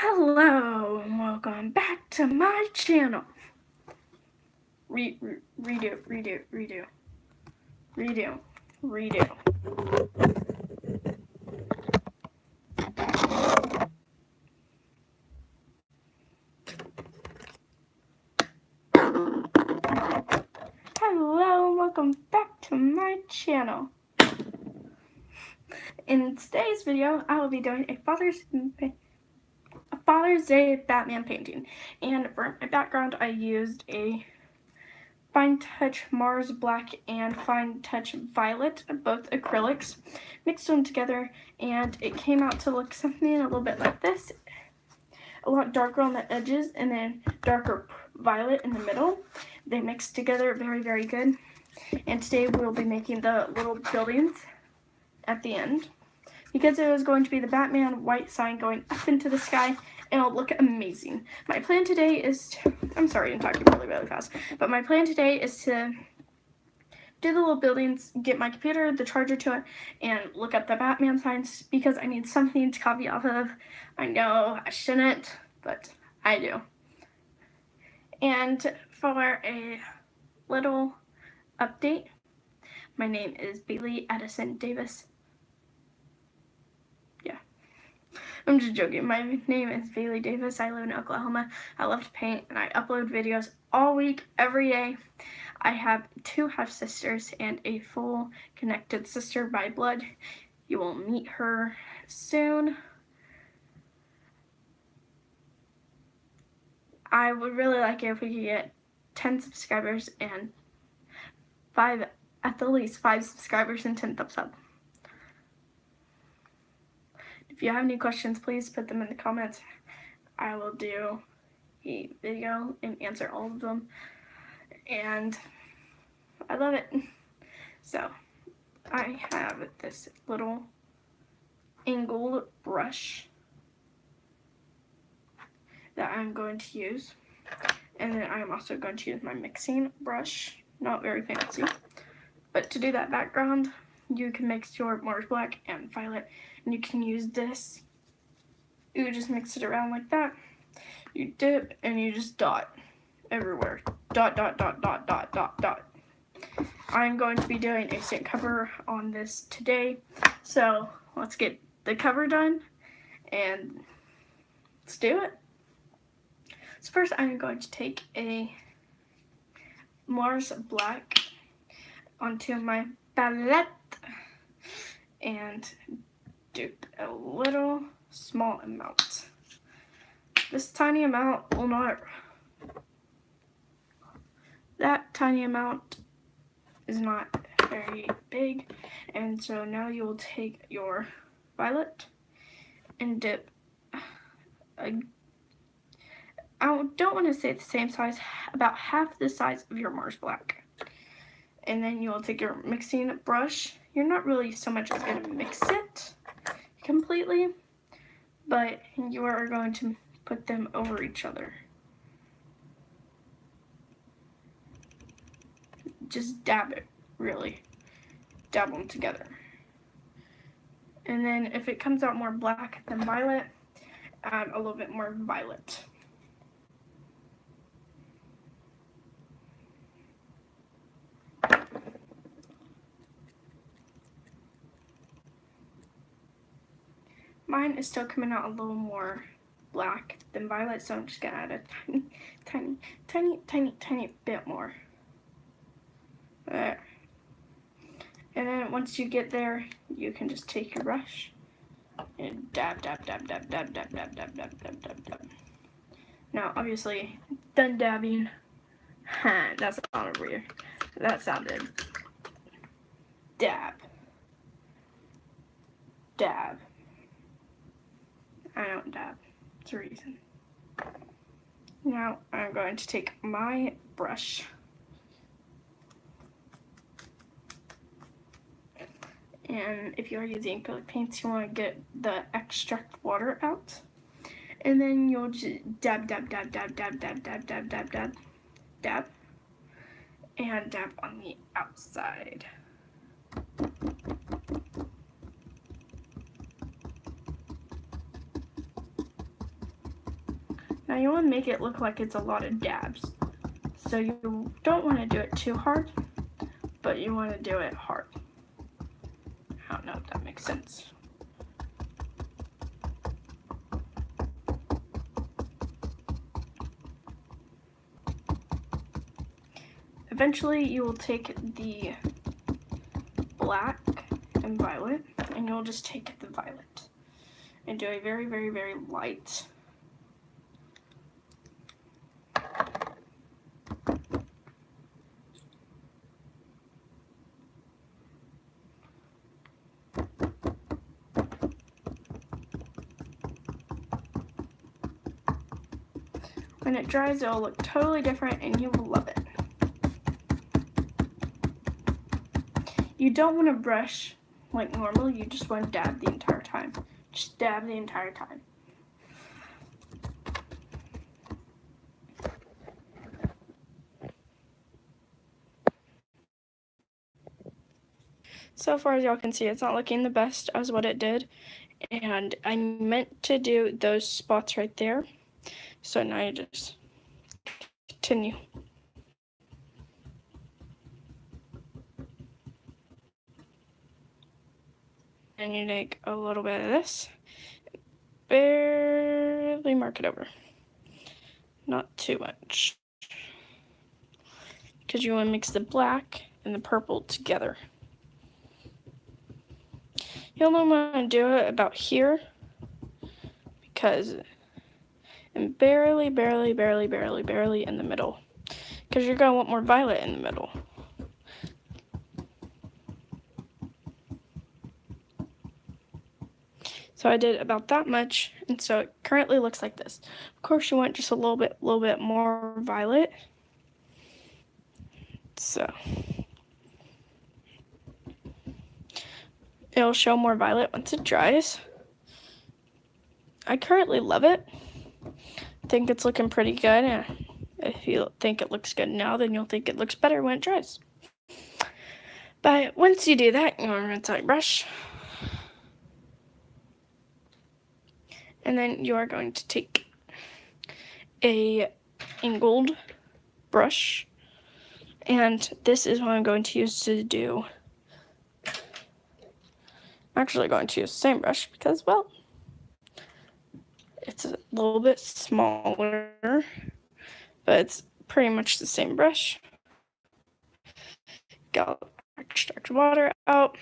Hello and welcome back to my channel. Redo. Hello and welcome back to my channel. In today's video, I will be doing a Father's Day Batman painting, and for my background I used a Fine Touch Mars Black and Fine Touch Violet, both acrylics, mixed them together, and it came out to look something a little bit like this. A lot darker on the edges and then darker violet in the middle. They mixed together very, very good. And today we'll be making the little buildings at the end, because it was going to be the Batman white sign going up into the sky, and it'll look amazing. My plan today is to, I'm sorry, I'm talking really, really fast, but my plan today is to do the little buildings, get my computer, the charger to it, and look up the Batman signs, because I need something to copy off of. I know I shouldn't, but I do. And for a little update, my name is Bailey Addison Davis. I'm just joking. My name is Bailey Davis. I live in Oklahoma. I love to paint, and I upload videos all week, every day. I have 2 half-sisters and a full connected sister by blood. You will meet her soon. I would really like it if we could get 10 subscribers and at the least 5 subscribers and 10 thumbs up. If you have any questions, please put them in the comments. I will do a video and answer all of them. And I love it. So I have this little angled brush that I'm going to use. And then I'm also going to use my mixing brush. Not very fancy. But to do that background, you can mix your Mars Black and Violet, and you can use this. You just mix it around like that. You dip and you just dot everywhere. Dot, dot, dot, dot, dot, dot, dot. I'm going to be doing a scent cover on this today, so let's get the cover done and let's do it. So first I'm going to take a Mars Black onto my palette and do a little small amount. This tiny amount will not, that tiny amount is not very big, and so now you will take your violet and dip I don't want to say the same size, about half the size of your Mars Black. And then you will take your mixing brush. You're not really so much as going to mix it completely, but you are going to put them over each other. Just dab it, really. Dab them together. And then if it comes out more black than violet, add a little bit more violet. Mine is still coming out a little more black than violet, so I'm just gonna add a tiny bit more. There. And then once you get there, you can just take your brush and dab, dab, dab, dab, dab, dab, dab, dab, dab, dab, dab, dab. Now, obviously, done dabbing. That's not weird. That sounded. Dab. Dab. I don't dab. It's a reason. Now I'm going to take my brush and if you are using acrylic paints, you want to get the extract water out, and then you'll just dab, dab, dab, dab, dab, dab, dab, dab, dab, dab, dab, and dab on the outside. Now you want to make it look like it's a lot of dabs. So you don't want to do it too hard, but you want to do it hard. I don't know if that makes sense. Eventually you will take the black and violet, and you'll just take the violet and do a very, very, very light when it dries, it'll look totally different and you will love it. You don't want to brush like normal, you just want to dab the entire time. Just dab the entire time. So far as y'all can see, it's not looking the best as what it did. And I meant to do those spots right there. So now you just continue. And you take a little bit of this, barely mark it over. Not too much. Because you want to mix the black and the purple together. You'll only want to do it about here, because, and barely in the middle, because you're going to want more violet in the middle. So I did about that much, and so it currently looks like this. Of course, you want just a little bit more violet. So it'll show more violet once it dries. I currently love it. I think it's looking pretty good. And if you think it looks good now, then you'll think it looks better when it dries. But once you do that, you want to rinse out your brush. And then you are going to take a angled brush. And this is what I'm going to use to do. I'm actually going to use the same brush because, well, it's a little bit smaller, but it's pretty much the same brush. Got extract water out.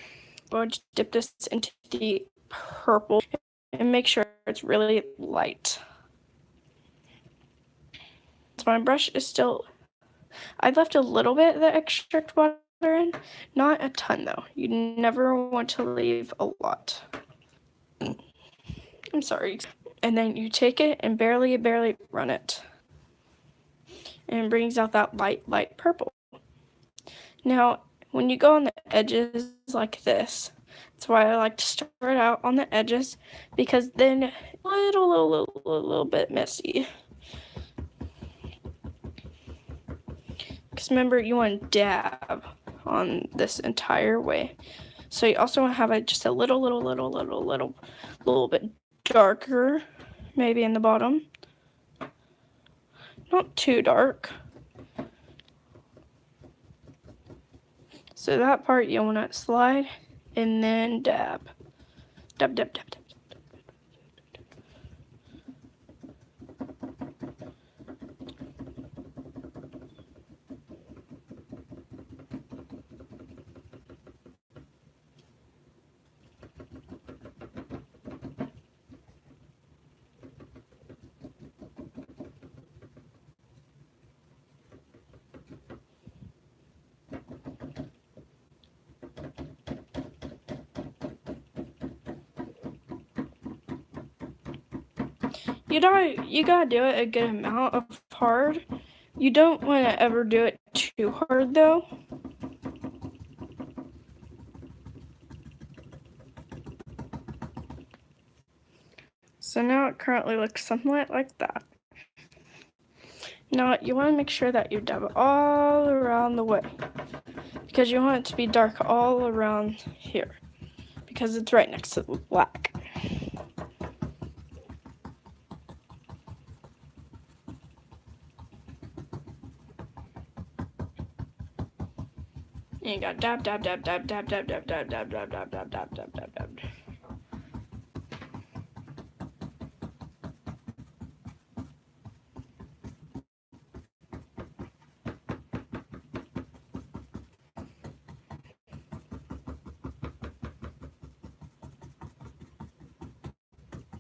Going to dip this into the purple and make sure it's really light. So my brush is still, I left a little bit of the extract water in, not a ton though. You never want to leave a lot. I'm sorry. And then you take it and barely run it. And it brings out that light purple. Now, when you go on the edges like this, that's why I like to start out on the edges, because then a little bit messy. Because remember, you want to dab on this entire way. So you also want to have it just a little bit darker, maybe in the bottom. Not too dark. So that part you want to slide and then dab. Dab, dab, dab, dab. You gotta do it a good amount of hard. You don't want to ever do it too hard though. So now it currently looks somewhat like that. Now you want to make sure that you dab all around the way, because you want it to be dark all around here, because it's right next to the black. And you got dab, dab, dab, dab, dab, dab, dab, dab, dab, dab, dab, dab, dab, dab, dab, dab.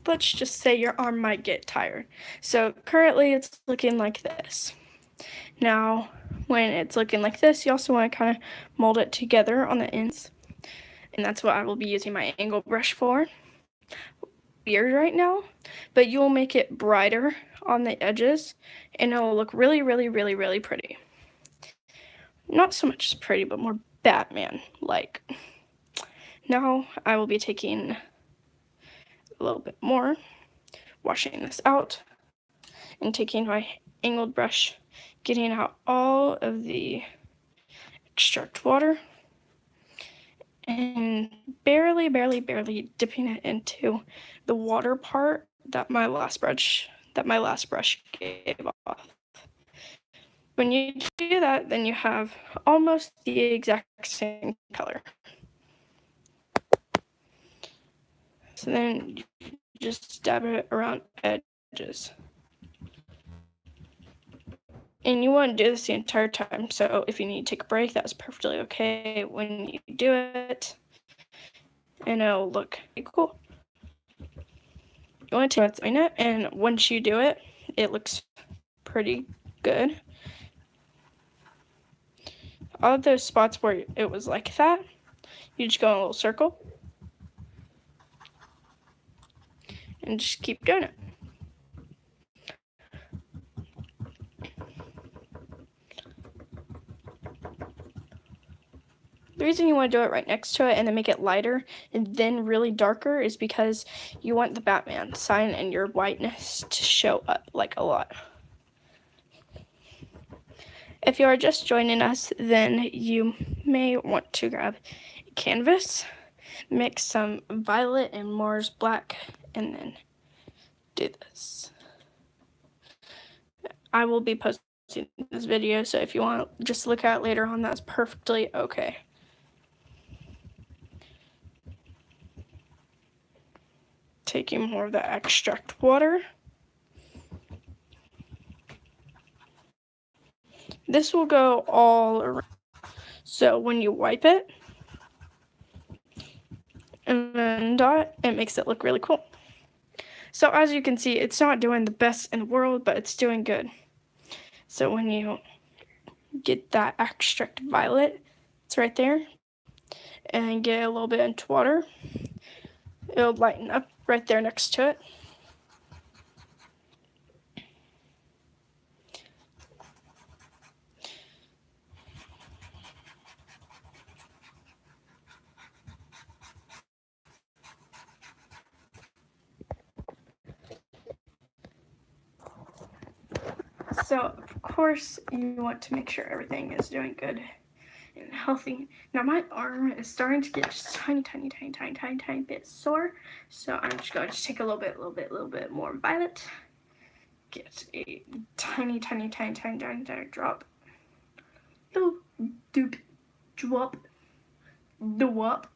Let's just say your arm might get tired. So currently it's looking like this. Now, when it's looking like this, you also want to kind of mold it together on the ends. And that's what I will be using my angle brush for. Weird right now, but you will make it brighter on the edges and it will look really, really, really, really pretty. Not so much pretty, but more Batman-like. Now I will be taking a little bit more, washing this out, and taking my angled brush, getting out all of the extract water, and barely dipping it into the water part that my last brush gave off. When you do that, then you have almost the exact same color. So then you just dab it around edges. And you want to do this the entire time, so if you need to take a break, that's perfectly okay when you do it. And it'll look cool. You want to take it, and once you do it, it looks pretty good. All of those spots where it was like that, you just go in a little circle and just keep doing it. The reason you want to do it right next to it and then make it lighter and then really darker is because you want the Batman sign and your whiteness to show up like a lot. If you are just joining us, then you may want to grab a canvas, mix some violet and Mars black, and then do this. I will be posting this video, so if you want to just look at it later on, that's perfectly okay. Taking more of the extract water. This will go all around. So when you wipe it and then dot, it makes it look really cool. So as you can see, it's not doing the best in the world, but it's doing good. So when you get that extract violet, it's right there, and get a little bit into water, it'll lighten up right there next to it. So, of course, you want to make sure everything is doing good and healthy. Now, my arm is starting to get just tiny bit sore. So, I'm just going to take a little bit more violet. Get a tiny drop. Little doop drop. The wop.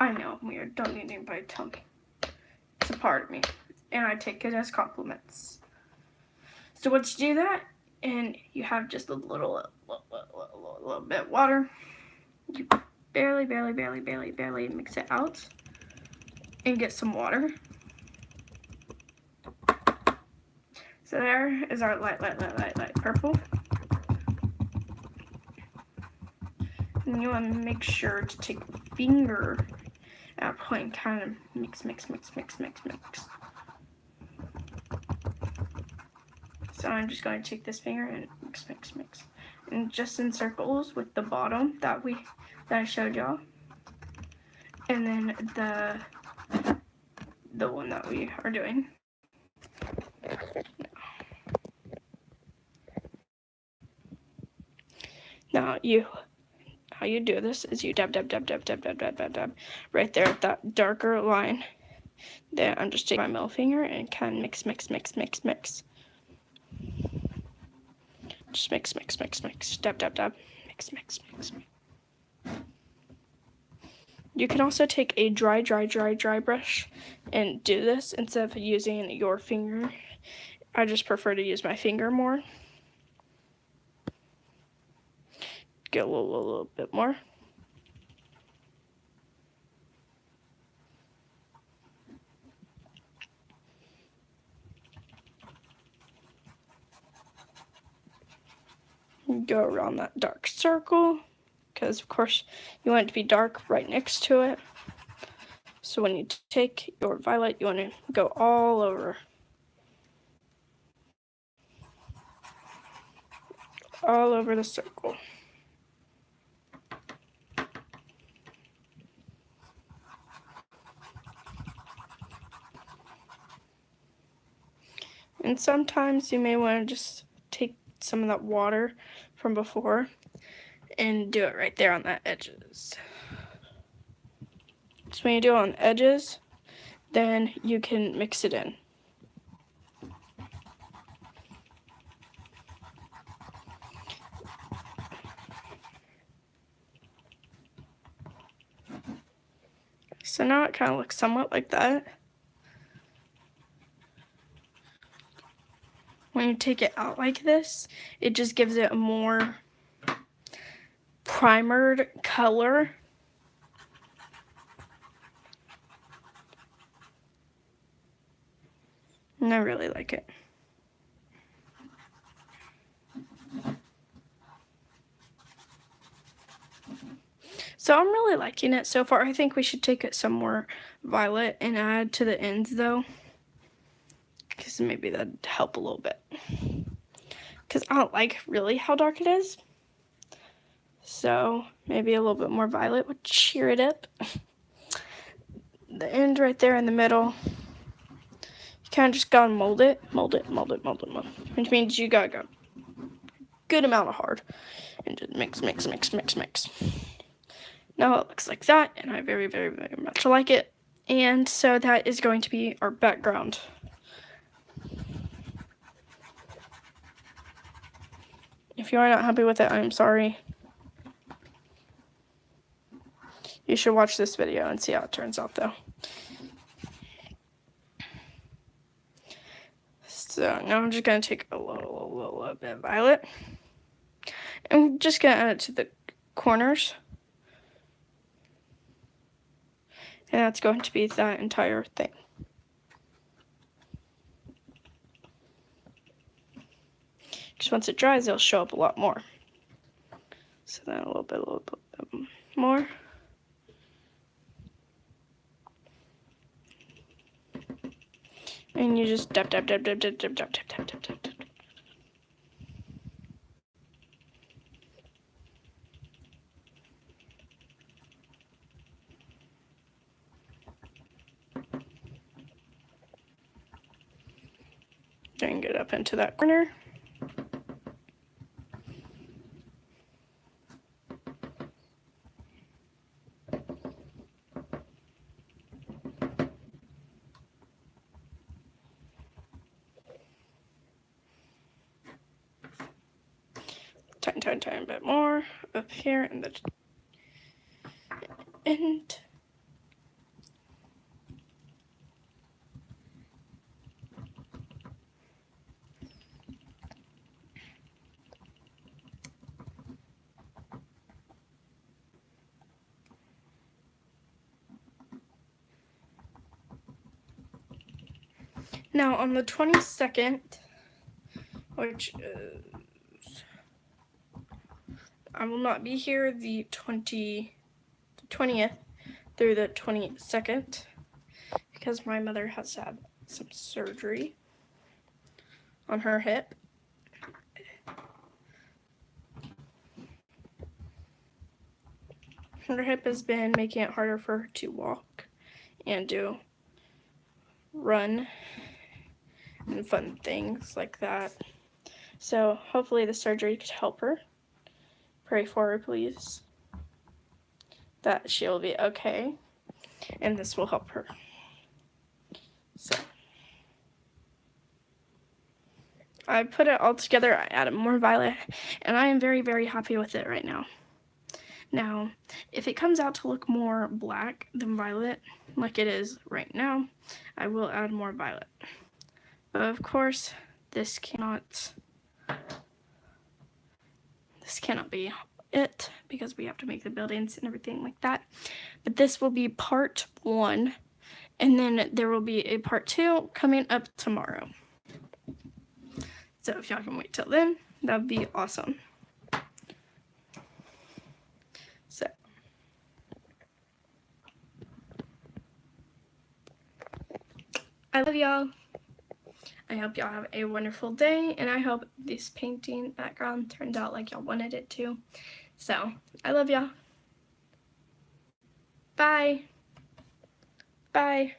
I know, I'm weird. Don't need anybody to tell me. It's a part of me, and I take it as compliments. So once you do that, and you have just a little bit of water, you barely mix it out, and get some water. So there is our light purple. And you want to make sure to take a finger at a point and kind of mix. So I'm just going to take this finger and mix. And just in circles with the bottom that I showed y'all. And then the one that we are doing. Now how you do this is you dab right there at that darker line, Then I'm just taking my middle finger and kind of mix. Just mix. Dab. Mix. You can also take a dry brush and do this instead of using your finger. I just prefer to use my finger more. Get a little bit more. Go around that dark circle, because of course you want it to be dark right next to it. So when you take your violet, you want to go all over the circle. And sometimes you may want to just take some of that water from before and do it right there on the edges. So when you do it on the edges, then you can mix it in. So now it kind of looks somewhat like that. When you take it out like this, it just gives it a more primered color. And I really like it. So I'm really liking it so far. I think we should take it some more violet and add to the ends though, because maybe that'd help a little bit. Because I don't like really how dark it is. So maybe a little bit more violet would cheer it up. The end right there in the middle, you kind of just gotta mold it, which means you gotta go good amount of hard and just mix. Now it looks like that, and I very much like it. And so that is going to be our background. If you are not happy with it, I'm sorry. You should watch this video and see how it turns out though. So now I'm just gonna take a little bit of violet. I'm just gonna add it to the corners. And that's going to be that entire thing. Because once it dries, it'll show up a lot more. So then a little bit more. And you just dab. Then get up into that corner. Tighten a bit more up here in the end. Now on the 22nd, which is, I will not be here the 20th through the 22nd because my mother has had some surgery on her hip. Her hip has been making it harder for her to walk and run and fun things like that. So hopefully the surgery could help her. Pray for her, please, that she'll be okay, and this will help her. I put it all together, I added more violet, and I am very, very happy with it right now. Now, if it comes out to look more black than violet, like it is right now, I will add more violet. But of course, this cannot be it, because we have to make the buildings and everything like that. But this will be part 1, and then there will be a part 2 coming up tomorrow. So if y'all can wait till then, that would be awesome. So I love y'all. I hope y'all have a wonderful day, and I hope this painting background turned out like y'all wanted it to. So I love y'all. Bye. Bye.